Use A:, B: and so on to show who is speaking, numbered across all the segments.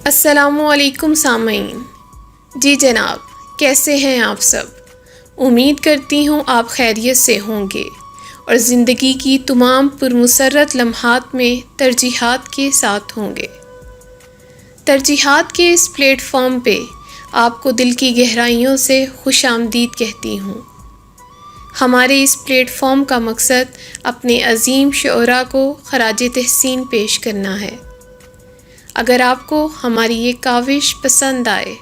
A: السلام علیکم سامعین. جی جناب، کیسے ہیں آپ سب؟ امید کرتی ہوں آپ خیریت سے ہوں گے اور زندگی کی تمام پرمسرت لمحات میں ترجیحات کے ساتھ ہوں گے. ترجیحات کے اس پلیٹ فارم پہ آپ کو دل کی گہرائیوں سے خوش آمدید کہتی ہوں. ہمارے اس پلیٹ فارم کا مقصد اپنے عظیم شعراء کو خراج تحسین پیش کرنا ہے. اگر آپ کو ہماری یہ کاوش پسند آئے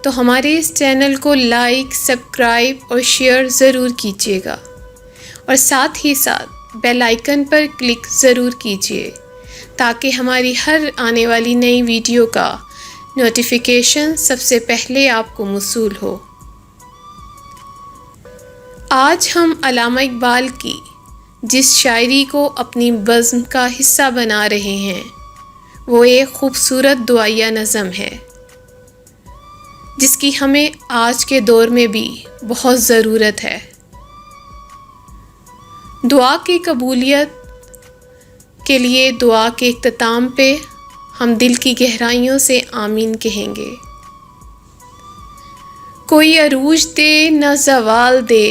A: تو ہمارے اس چینل کو لائک، سبسکرائب اور شیئر ضرور کیجیے گا اور ساتھ ہی ساتھ بیل آئیکن پر کلک ضرور کیجیے تاکہ ہماری ہر آنے والی نئی ویڈیو کا نوٹیفیکیشن سب سے پہلے آپ کو موصول ہو. آج ہم علامہ اقبال کی جس شاعری کو اپنی بزم کا حصہ بنا رہے ہیں وہ ایک خوبصورت دعائیہ نظم ہے جس کی ہمیں آج کے دور میں بھی بہت ضرورت ہے. دعا کی قبولیت کے لیے دعا کے اختتام پہ ہم دل کی گہرائیوں سے آمین کہیں گے. کوئی عروج دے نہ زوال دے،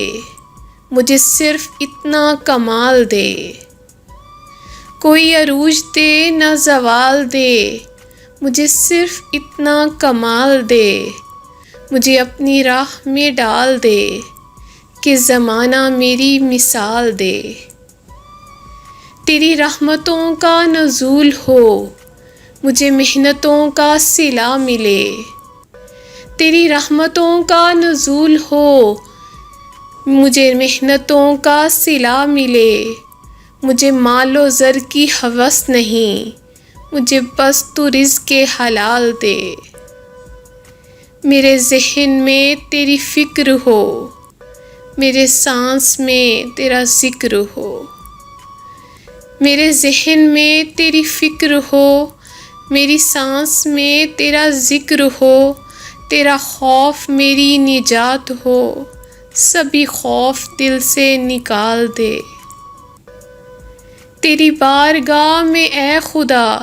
A: مجھے صرف اتنا کمال دے. کوئی عروج دے نہ زوال دے، مجھے صرف اتنا کمال دے. مجھے اپنی راہ میں ڈال دے کہ زمانہ میری مثال دے. تیری رحمتوں کا نزول ہو، مجھے محنتوں کا صلہ ملے. تیری رحمتوں کا نزول ہو، مجھے محنتوں کا صلہ ملے. مجھے مال و زر کی ہوس نہیں، مجھے بس تو رزق حلال دے. میرے ذہن میں تیری فکر ہو، میرے سانس میں تیرا ذکر ہو. میرے ذہن میں تیری فکر ہو، میری سانس میں تیرا ذکر ہو. تیرا خوف میری نجات ہو، سبھی خوف دل سے نکال دے. تیری بارگاہ میں اے خدا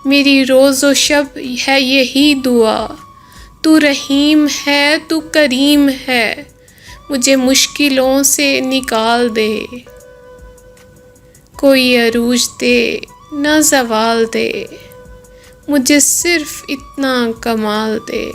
A: میری روز و شب ہے یہی دعا. تو رحیم ہے، تو کریم ہے، مجھے مشکلوں سے نکال دے. کوئی عروج دے نہ زوال دے، مجھے صرف اتنا کمال دے.